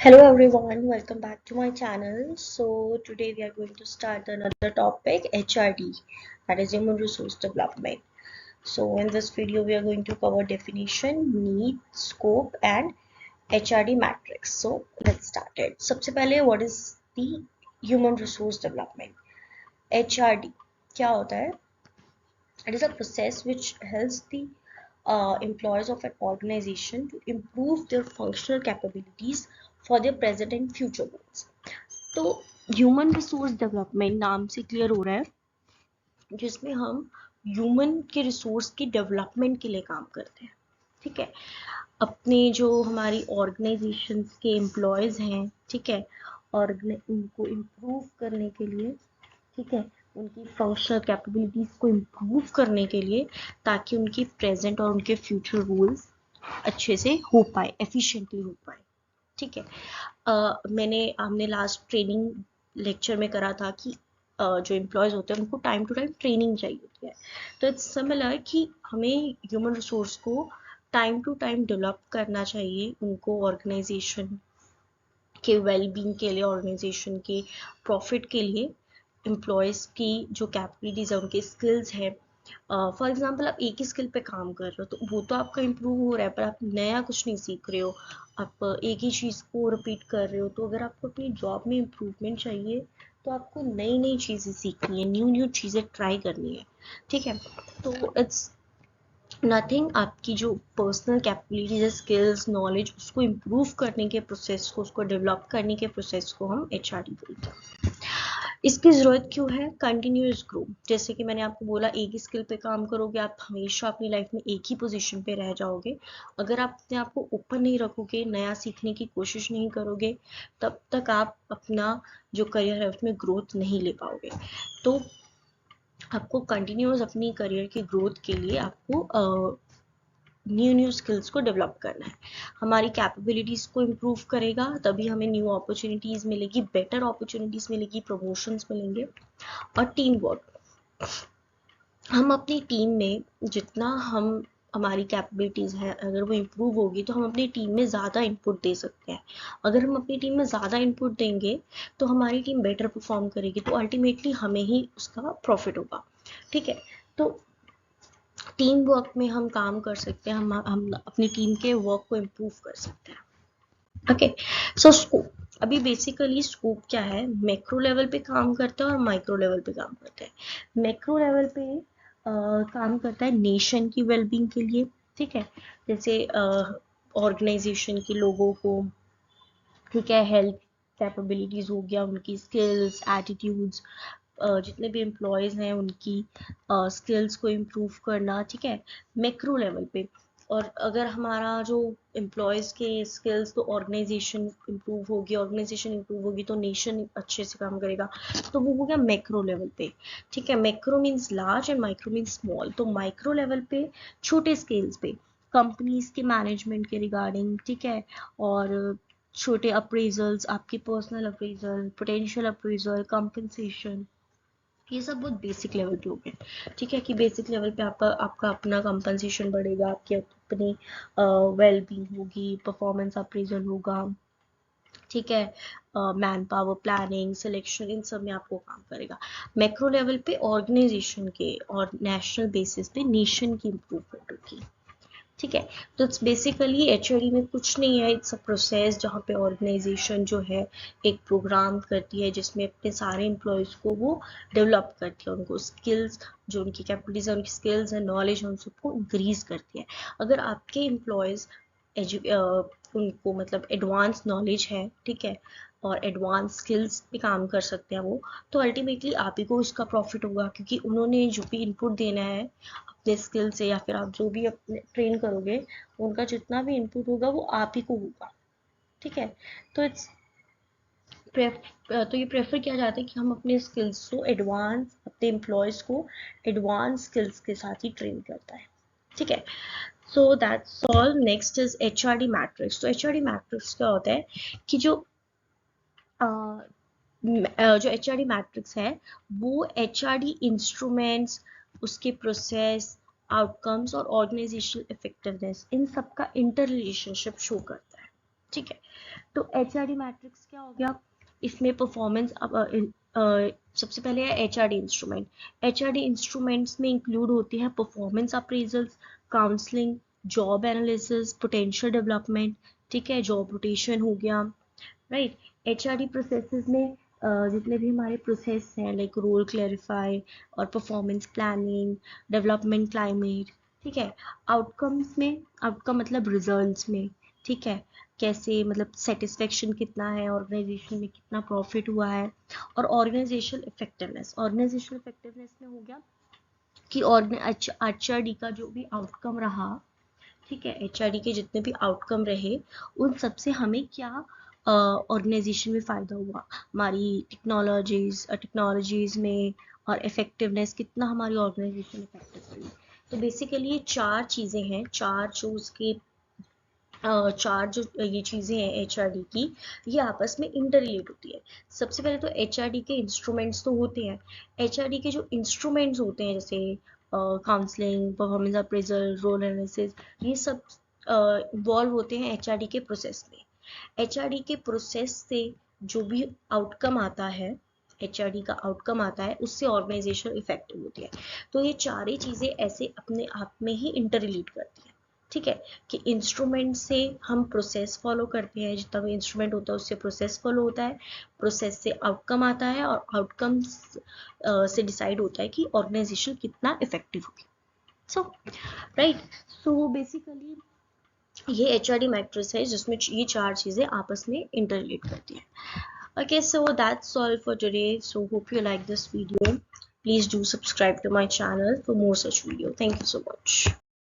Hello everyone, welcome back to my channel. So today we are going to start another topic, HRD, that is Human Resource Development. So in this video we are going to cover definition, need, scope and HRD matrix. So let's start it. सबसे पहले what is the Human Resource Development? HRD क्या होता है? It is a process which helps the employees of an organization to improve their functional capabilities for their present and future goals. तो human resource development नाम से clear हो रहा है जिसमें हम ह्यूमन के रिसोर्स की डेवलपमेंट के लिए काम करते हैं। ठीक है, अपने जो हमारी ऑर्गेनाइजेशन के एम्प्लॉयज़ हैं, ठीक है, और उनको इम्प्रूव करने के लिए, ठीक है, उनकी फंक्शनल कैपेबिलिटीज़ को इम्प्रूव करने के लिए, ताकि उनकी प्रेजेंट और उनके फ्यूचर गोल्स अच्छे से हो पाए, एफिशिएंटली हो पाए। ठीक है, हमने लास्ट ट्रेनिंग लेक्चर में करा था कि जो एम्प्लॉयज़ होते हैं उनको टाइम टू टाइम ट्रेनिंग चाहिए होती है। तो इट्स सिमिलर कि हमें ह्यूमन रिसोर्स को टाइम टू टाइम डेवलप करना चाहिए, उनको ऑर्गेनाइजेशन के वेलबींग के लिए, ऑर्गेनाइजेशन के प्रॉफिट के लिए, एम्प्लॉयज़ की जो कैपेबिलिटीज़ है, उनके स्किल्स हैं। फॉर एग्जांपल आप एक ही स्किल पे काम कर रहे हो तो वो तो आपका इम्प्रूव हो रहा है, पर आप नया कुछ नहीं सीख रहे हो, आप एक ही चीज़ को रिपीट कर रहे हो। तो अगर आपको अपनी जॉब में इम्प्रूवमेंट चाहिए तो आपको नई नई चीज़ें सीखनी है, न्यू न्यू चीज़ें ट्राई करनी है। ठीक है, तो इट्स नथिंग, आपकी जो पर्सनल कैपेबिलिटीज है, स्किल्स, नॉलेज, उसको इम्प्रूव करने के प्रोसेस को, उसको डेवलप करने के प्रोसेस को हम HRD बोलते हैं। इसकी ज़रूरत क्यों है? Continuous grow. जैसे कि मैंने आपको बोला, एक ही स्किल पे काम करोगे आप हमेशा अपनी लाइफ में एक ही पोजीशन पे रह जाओगे। अगर आप अपने आप को ओपन नहीं रखोगे, नया सीखने की कोशिश नहीं करोगे, तब तक आप अपना जो करियर है उसमें ग्रोथ नहीं ले पाओगे। तो आपको कंटिन्यूस अपनी करियर की ग्रोथ के लिए आपको न्यू न्यू स्किल्स को डेवलप करना है। हमारी कैपेबिलिटीज़ को इम्प्रूव करेगा, तभी हमें न्यू अपॉर्चुनिटीज़ मिलेगी, बेटर अपॉर्चुनिटीज़ मिलेगी, प्रमोशंस मिलेंगे। और टीम वर्क, हम अपनी टीम में जितना हम हमारी कैपेबिलिटीज़ है अगर वो इम्प्रूव होगी तो हम अपनी टीम में ज़्यादा इनपुट दे सकते हैं। अगर हम अपनी टीम में ज़्यादा इनपुट देंगे तो हमारी टीम बेटर परफॉर्म करेगी, तो अल्टीमेटली हमें ही उसका प्रॉफिट होगा। ठीक है, तो टीम वर्क में हम काम कर सकते हैं, हम अपनी टीम के वर्क को इम्प्रूव कर सकते हैं। ओके, सो स्कोप, अभी बेसिकली स्कोप क्या है? मैक्रो लेवल पे काम करता है और माइक्रो लेवल पे काम करता है। मैक्रो लेवल पे काम करता है नेशन की वेलबींग के लिए। ठीक है, जैसे ऑर्गेनाइजेशन के लोगों को, ठीक है, हेल्थ कैपेबिलिटीज़ हो गया, उनकी स्किल्स, एटीट्यूड्स, जितने भी एम्प्लॉयज़ हैं उनकी स्किल्स को इम्प्रूव करना। ठीक है, मैक्रो लेवल पे। और अगर हमारा जो एम्प्लॉयज़ के स्किल्स, तो ऑर्गेनाइजेशन इम्प्रूव होगी, ऑर्गेनाइजेशन इम्प्रूव होगी तो नेशन अच्छे से काम करेगा। तो वो हो गया मैक्रो लेवल पे। ठीक है, macro means large and micro means small. तो माइक्रो लेवल पे, छोटे स्केल्स पे, कंपनीज के मैनेजमेंट के रिगार्डिंग, ठीक है, और छोटे अप्रेजल्स, आपके personal appraisal, potential appraisal, compensation, ये सब बहुत बेसिक लेवल पे हो गए। ठीक है, कि बेसिक लेवल पे आपका अपना कंपनसेशन बढ़ेगा, आपकी अपनी वेलबींग होगी, परफॉर्मेंस अप्रेजल होगा। ठीक है, मैन पावर प्लानिंग, सिलेक्शन, इन सब में आपको काम करेगा। मैक्रो लेवल पे ऑर्गेनाइजेशन के और नेशनल बेसिस पे नेशन की इम्प्रूवमेंट होगी। ठीक है, तो इट्स बेसिकली HRD में कुछ नहीं है, इट्स अ प्रोसेस जहाँ पे ऑर्गेनाइजेशन जो है एक प्रोग्राम करती है जिसमें अपने सारे एम्प्लॉयज़ को वो डेवलप करती है, उनको स्किल्स, जो उनकी कैपेबिलिटीज है, उनकी स्किल्स है, नॉलेज है, उन सबको इंक्रीज करती है। अगर आपके एम्प्लॉयज़ उनको मतलब एडवांस नॉलेज है, ठीक है, और एडवांस स्किल्स पे काम कर सकते हैं वो, तो अल्टीमेटली आप ही को इसका प्रॉफिट होगा, क्योंकि उन्होंने जो भी इनपुट देना है अपने स्किल से, या फिर आप जो भी अपने ट्रेन करोगे उनका जितना भी इनपुट होगा वो आप ही को होगा। ठीक है, तो तो ये प्रेफर किया जाता है कि हम अपने स्किल्स को एडवांस, अपने एम्प्लॉयज़ को एडवांस स्किल्स के साथ ही ट्रेन करता है। ठीक है, so that's all. Next is HRD matrix. तो HRD मैट्रिक्स क्या होता है कि जो HRD मैट्रिक्स है वो HRD इंस्ट्रूमेंट्स, उसके प्रोसेस, आउटकम्स और ऑर्गेनाइजेशनल इफेक्टिवनेस, इन सब का इंटर रिलेशनशिप शो करता है। ठीक है। तो HRD मैट्रिक्स क्या हो गया, इसमें परफॉर्मेंस सबसे पहले है HRD इंस्ट्रूमेंट। HRD इंस्ट्रूमेंट्स में इंक्लूड होती है performance appraisals, counselling, job analysis, potential development, ठीक है, जॉब रोटेशन हो गया, राइट। HRD प्रोसेसेस में जितने भी हमारे प्रोसेस हैं लाइक रोल क्लैरिफाई और परफॉर्मेंस प्लानिंग, डेवलपमेंट क्लाइमेट, ठीक है। आउटकम्स में, आउटकम मतलब रिजल्ट्स में, ठीक है, कैसे मतलब सेटिस्फेक्शन कितना है, ऑर्गेनाइजेशन में कितना प्रॉफिट हुआ है, और ऑर्गेनाइजेशन इफेक्टिवनेस। ऑर्गेनाइजेशन इफेक्टिवनेस में हो गया कि HRD का जो भी आउटकम रहा, ठीक है, HRD के जितने भी आउटकम रहे उन सब से हमें क्या ऑर्गेनाइजेशन में फ़ायदा हुआ, हमारी टेक्नोलॉजीज़ में, और इफ़ेक्टिवनेस कितना हमारी ऑर्गेनाइजेशन इफेक्टिव रही। तो बेसिकली ये चार चीज़ें हैं, चार जो उसके चार जो ये चीज़ें हैं HRD की, ये आपस में इंटर रिलेट होती है। सबसे पहले तो HRD के इंस्ट्रूमेंट्स तो होते हैं। HRD के जो इंस्ट्रूमेंट्स होते हैं जैसे counselling, performance appraisal, role analysis, ये सब इन्वॉल्व होते हैं HRD के प्रोसेस में। HRD के प्रोसेस से जो भी आउटकम आता है, HRD का आउटकम आता है, उससे ऑर्गेनाइजेशन इफेक्टिव होती है। तो ये चार चीज़ें ऐसे अपने आप में ही इंटर रिलेट करती हैं, ठीक है, कि इंस्ट्रूमेंट से हम प्रोसेस फॉलो करते हैं, जितना भी इंस्ट्रूमेंट होता है उससे प्रोसेस फॉलो होता है, प्रोसेस से आउटकम आता है, और आउटकम से डिसाइड होता है कि ऑर्गेनाइजेशन कितना इफेक्टिव होगी। सो राइट, सो बेसिकली ये HRD मैट्रिक्स है जिसमें ये चार चीज़ें आपस में इंटर रिलेट करती हैं। Okay, so that's all for today. So hope you like this video. Please do subscribe to my channel for more such video. Thank you so much.